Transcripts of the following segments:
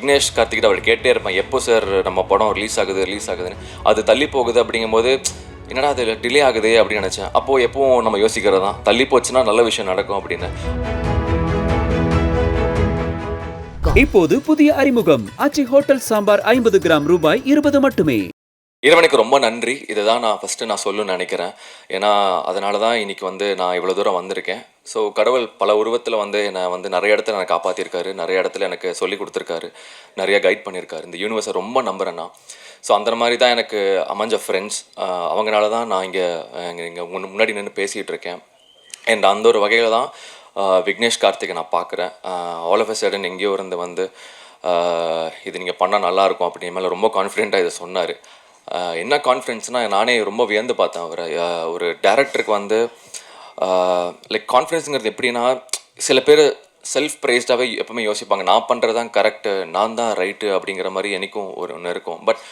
விக்னேஷ் கார்த்திகிட்ட அவள் கேட்டே இருப்பேன், எப்போ சார் நம்ம படம் ரிலீஸ் ஆகுதுன்னு. அது தள்ளி போகுது அப்படிங்கும்போது என்னடா அது டிலே ஆகுது அப்படின்னு நினச்சேன். அப்போது எப்பவும் நம்ம யோசிக்கிறது தான், தள்ளி போச்சுன்னா நல்ல விஷயம் நடக்கும் அப்படின்னு. இப்போது புதிய அறிமுகம் ஆச்சி ஹோட்டல் சாம்பார் 50 கிராம் ரூபாய் 20 மட்டுமே. இறைவனுக்கு ரொம்ப நன்றி. இதை தான் நான் ஃபஸ்ட்டு சொல்லணும்னு நினைக்கிறேன். ஏன்னா அதனால தான் இன்றைக்கி நான் இவ்வளோ தூரம் வந்திருக்கேன். ஸோ கடவுள் பல உருவத்தில் என்னை நிறைய இடத்துல என்னை காப்பாற்றிருக்காரு, நிறைய இடத்துல எனக்கு சொல்லி கொடுத்துருக்காரு, நிறைய கைட் பண்ணியிருக்காரு. இந்த யூனிவர்ஸை ரொம்ப நம்புகிறேன் நான். ஸோ அந்த மாதிரி தான் எனக்கு அமைஞ்ச ஃப்ரெண்ட்ஸ், அவங்களால தான் நான் இங்கே முன்னாடி நின்று பேசிகிட்டு இருக்கேன். அண்ட் அந்த ஒரு வகையில் தான் விக்னேஷ் கார்த்திகை நான் பார்க்குறேன். ஆல் ஆஃப் அ சடன் எங்கேயோ இருந்து இது நீங்கள் பண்ணால் நல்லாயிருக்கும் அப்படின்னு மேலே ரொம்ப கான்ஃபிடென்ட்டாக இதை சொன்னார். என்ன கான்ஃபிடென்ஸ்னால் நானே ரொம்ப வியந்து பார்த்தேன் அவரை. ஒரு டேரக்டருக்கு லைக் கான்ஃபிடென்ஸுங்கிறது எப்படின்னா, சில பேர் செல்ஃப் ப்ரைஸ்டாகவே எப்பவுமே யோசிப்பாங்க, நான் பண்ணுறது தான் கரெக்டு, நான் தான் ரைட்டு அப்படிங்கிற மாதிரி எனக்கும் ஒன்று இருக்கும். பட்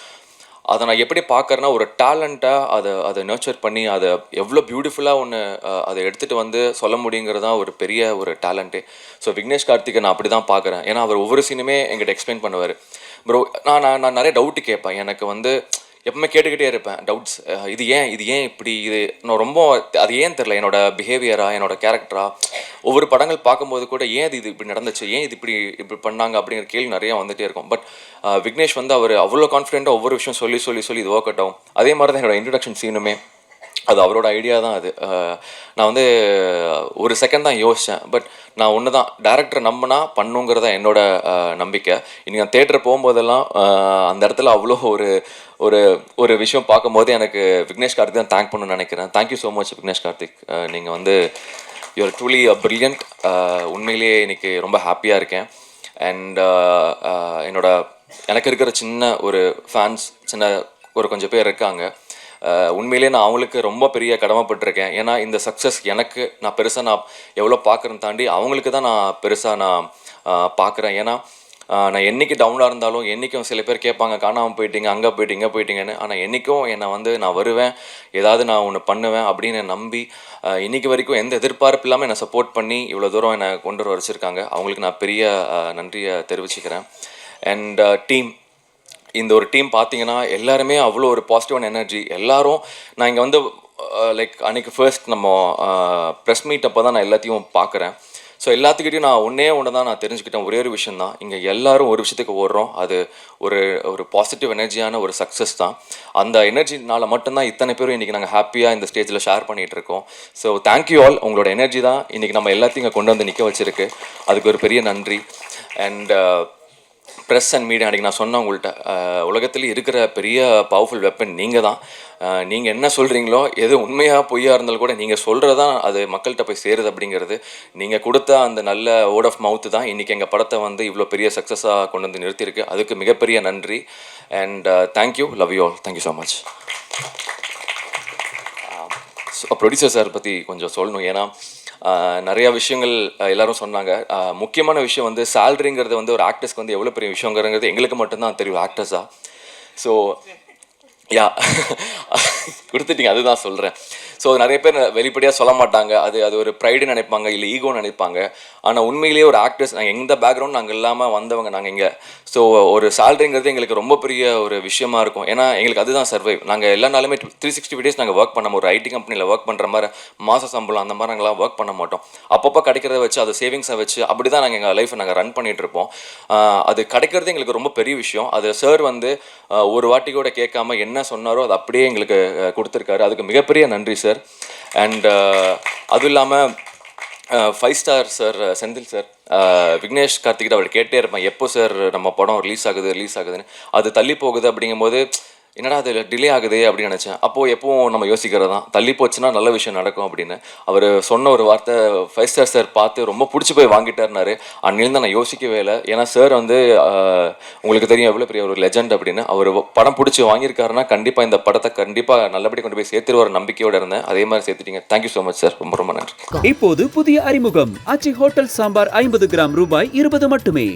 அதை நான் எப்படி பார்க்குறேன்னா, ஒரு டேலண்ட்டாக அதை நர்ச்சர் பண்ணி அதை எவ்வளோ பியூட்டிஃபுல்லாக அதை எடுத்துகிட்டு சொல்ல முடியுங்கிறது தான் ஒரு பெரிய ஒரு டேலண்ட்டே. ஸோ விக்னேஷ் கார்த்திகை நான் அப்படி தான் பார்க்குறேன். ஏன்னா அவர் ஒவ்வொரு சீனுமே எங்கிட்ட எக்ஸ்பிளைன் பண்ணுவார். ப்ரோ நான் நிறைய டவுட்டு கேட்பேன். எனக்கு எப்பவுமே கேட்டுக்கிட்டே இருப்பேன் டவுட்ஸ். இது ஏன் இப்படி, இது நான் ரொம்ப அது ஏன் தெரில, என்னோடய பிஹேவியரா, என்னோடய கேரக்டரா, ஒவ்வொரு படங்கள் பார்க்கும்போது கூட ஏன் இது இப்படி நடந்துச்சு, ஏன் இது இப்படி பண்ணாங்க அப்படிங்கிற கேள்வி நிறையா வந்துகிட்டே இருக்கும். பட் விக்னேஷ் அவர் அவ்வளோ கான்ஃபிடென்ட்டாக ஒவ்வொரு விஷயம் சொல்லி இது ஒர்க் அவுட் ஆகும். அதே மாதிரி தான் என்னோடய இன்ட்ரடக்ஷன் சீனுமே அது அவரோட ஐடியா தான். அது நான் ஒரு செகண்ட் தான் யோசித்தேன். பட் நான் ஒன்று தான், டேரக்டரை நம்பினா பண்ணுங்கிறதா என்னோட நம்பிக்கை. இன்றைக்கி நான் தேட்டர் போகும்போதெல்லாம் அந்த இடத்துல அவ்வளோ ஒரு விஷயம் பார்க்கும்போது எனக்கு விக்னேஷ் கார்த்திக் தான் தேங்க் பண்ணணும்னு நினைக்கிறேன். Thank you so much Vignesh Karthik. நீங்கள் யூஆர் ட்ரூலி பிரில்லியன்ட். உண்மையிலேயே இன்றைக்கி ரொம்ப ஹாப்பியாக இருக்கேன். அண்ட் எனக்கு இருக்கிற சின்ன ஒரு ஃபேன்ஸ், கொஞ்சம் பேர் இருக்காங்க. உண்மையிலே நான் அவங்களுக்கு ரொம்ப பெரிய கடமைப்பட்டிருக்கேன். ஏன்னா இந்த சக்ஸஸ் நான் பெருசாக எவ்வளோ பார்க்குறேன்னு தாண்டி அவங்களுக்கு தான் நான் பெருசாக பார்க்குறேன். ஏன்னா நான் என்றைக்கு டவுனாக இருந்தாலும், என்றைக்கும் சில பேர் கேட்பாங்க, காணாமல் போயிட்டீங்க, அங்கே போயிட்டீங்க இங்கே போயிட்டீங்கன்னு. ஆனால் என்றைக்கும் நான் வருவேன், ஏதாவது நான் ஒன்று பண்ணுவேன் அப்படின்னு நம்பி இன்றைக்கி வரைக்கும் எந்த எதிர்பார்ப்பு இல்லாமல் என்னை சப்போர்ட் பண்ணி இவ்வளோ தூரம் என்னை கொண்டு வச்சிருக்காங்க. அவங்களுக்கு நான் பெரிய நன்றியை தெரிவிச்சுக்கிறேன். அண்ட் டீம், இந்த ஒரு டீம் பார்த்தீங்கன்னா எல்லாருமே அவ்வளோ ஒரு பாசிட்டிவான எனர்ஜி. எல்லோரும் நான் இங்கே லைக் அன்றைக்கி ஃபர்ஸ்ட் நம்ம ப்ரெஸ் மீட் அப்போ தான் நான் எல்லாத்தையும் பார்க்குறேன். ஸோ எல்லாத்துக்கிட்டையும் நான் ஒன்று தான் நான் தெரிஞ்சுக்கிட்டேன். ஒரே ஒரு விஷயம் தான், இங்கே எல்லோரும் ஒரு விஷயத்துக்கு ஓடுறோம். அது ஒரு பாசிட்டிவ் எனர்ஜியான ஒரு சக்ஸஸ் தான். அந்த எனர்ஜினால் மட்டும்தான் இத்தனை பேரும் இன்றைக்கி நாங்கள் ஹாப்பியாக இந்த ஸ்டேஜில் ஷேர் பண்ணிகிட்டு இருக்கோம். So thank you all. உங்களோட எனர்ஜி தான் இன்றைக்கி நம்ம எல்லாத்தையும் இங்கே கொண்டு நிற்க வச்சுருக்கு. அதுக்கு ஒரு பெரிய நன்றி. அண்ட் ப்ரெஸ் அண்ட் மீடியா, அன்றைக்கி நான் சொன்னேன் உங்கள்கிட்ட, உலகத்தில் இருக்கிற பெரிய பவர்ஃபுல் வெப்பன் நீங்கள் தான். நீங்கள் என்ன சொல்கிறீங்களோ, எது உண்மையாக பொய்யாக இருந்தாலும் கூட நீங்கள் சொல்கிறது தான் அது மக்கள்கிட்ட போய் சேருது. அப்படிங்கிறது நீங்கள் கொடுத்த அந்த நல்ல வேர்ட் ஆஃப் மவுத்து தான் இன்றைக்கி எங்கள் படத்தை இவ்வளோ பெரிய சக்ஸஸாக கொண்டு நிறுத்தியிருக்கு. அதுக்கு மிகப்பெரிய நன்றி. And thank you, love you all. Thank you so much. Producer sir பற்றி கொஞ்சம் சொல்லணும். ஏன்னா நிறையா விஷயங்கள் எல்லோரும் சொன்னாங்க. முக்கியமான விஷயம் சேலரிங்கிறது ஒரு ஆக்டர்ஸ்க்கு எவ்வளோ பெரிய விஷயங்கிறது எங்களுக்கு மட்டும்தான் தெரியும் ஆக்டர்ஸாக. ஸோ கொடுத்துட்டீங்க, அதுதான் சொல்கிறேன். ஸோ நிறைய பேர் வெளிப்படையாக சொல்ல மாட்டாங்க. அது ஒரு ப்ரைடுன்னு நினைப்பாங்க, இல்லை ஈகோன்னு நினைப்பாங்க. ஆனால் உண்மையிலேயே ஒரு ஆக்டர்ஸ், நாங்கள் எந்த பேக்ரவுண்ட் நாங்கள் இல்லாமல் வந்தவங்க நாங்கள் இங்கே. ஸோ ஒரு சேலரிங்கிறது எங்களுக்கு ரொம்ப பெரிய ஒரு விஷயமா இருக்கும். ஏன்னா எங்களுக்கு அதுதான் சர்வைவ். நாங்கள் எல்லா நாளுமே 360 days நாங்கள் ஒர்க் பண்ண ஒரு ஐடி கம்பெனியில் ஒர்க் பண்ணுற மாதிரி மாத சம்பளம் அந்த மாதிரி நாங்களாம் ஒர்க் பண்ண மாட்டோம். அப்பப்போ கிடைக்கிறத வச்சு, அது சேவிங்ஸை வச்சு அப்படி தான் நாங்கள் எங்கள் லைஃப்பை நாங்கள் ரன் பண்ணிகிட்ருப்போம். அது கிடைக்கிறது எங்களுக்கு ரொம்ப பெரிய விஷயம். அது சார் ஒரு வாட்டி கூட கேட்காம என்ன சொன்னாரோ அது அப்படியே எங்களுக்கு கொடுத்துருக்காரு. அதுக்கு மிகப்பெரிய நன்றி சார். அண்ட் அதுவும் இல்லாமல் 5 star sir, Senthil sir, Vignesh கார்த்திகிட்ட அவள் கேட்டே இருப்பேன், எப்போ சார் நம்ம படம் ரிலீஸ் ஆகுதுன்னு. அது தள்ளி போகுது அப்படிங்கும்போது என்னடா அது டிலே ஆகுது அப்படின்னு நினச்சேன். அப்போது எப்பவும் நம்ம யோசிக்கிறது தான், தள்ளி போச்சுன்னா நல்ல விஷயம் நடக்கும் அப்படின்னு. அவர் சொன்ன ஒரு வார்த்தை 5 ஸ்டார் சார் பார்த்து ரொம்ப பிடிச்சி போய் வாங்கிட்டாருனாரு. அன்னிலேருந்து நான் யோசிக்கவே இல்லை. ஏன்னா சார் உங்களுக்கு தெரியும் எவ்வளோ பெரிய ஒரு லெஜண்ட் அப்படின்னு. அவர் படம் பிடிச்சி வாங்கியிருக்காருன்னா கண்டிப்பாக இந்த படத்தை கண்டிப்பாக நல்லபடி கொண்டு போய் சேர்த்துருவார் நம்பிக்கையோடு இருந்தேன். அதே மாதிரி சேர்த்துட்டீங்க. Thank you so much sir. ரொம்ப ரொம்ப நன்றி. இப்போது புதிய அறிமுகம் ஆச்சி ஹோட்டல் சாம்பார் 50 கிராம் ரூபாய் 20 மட்டுமே.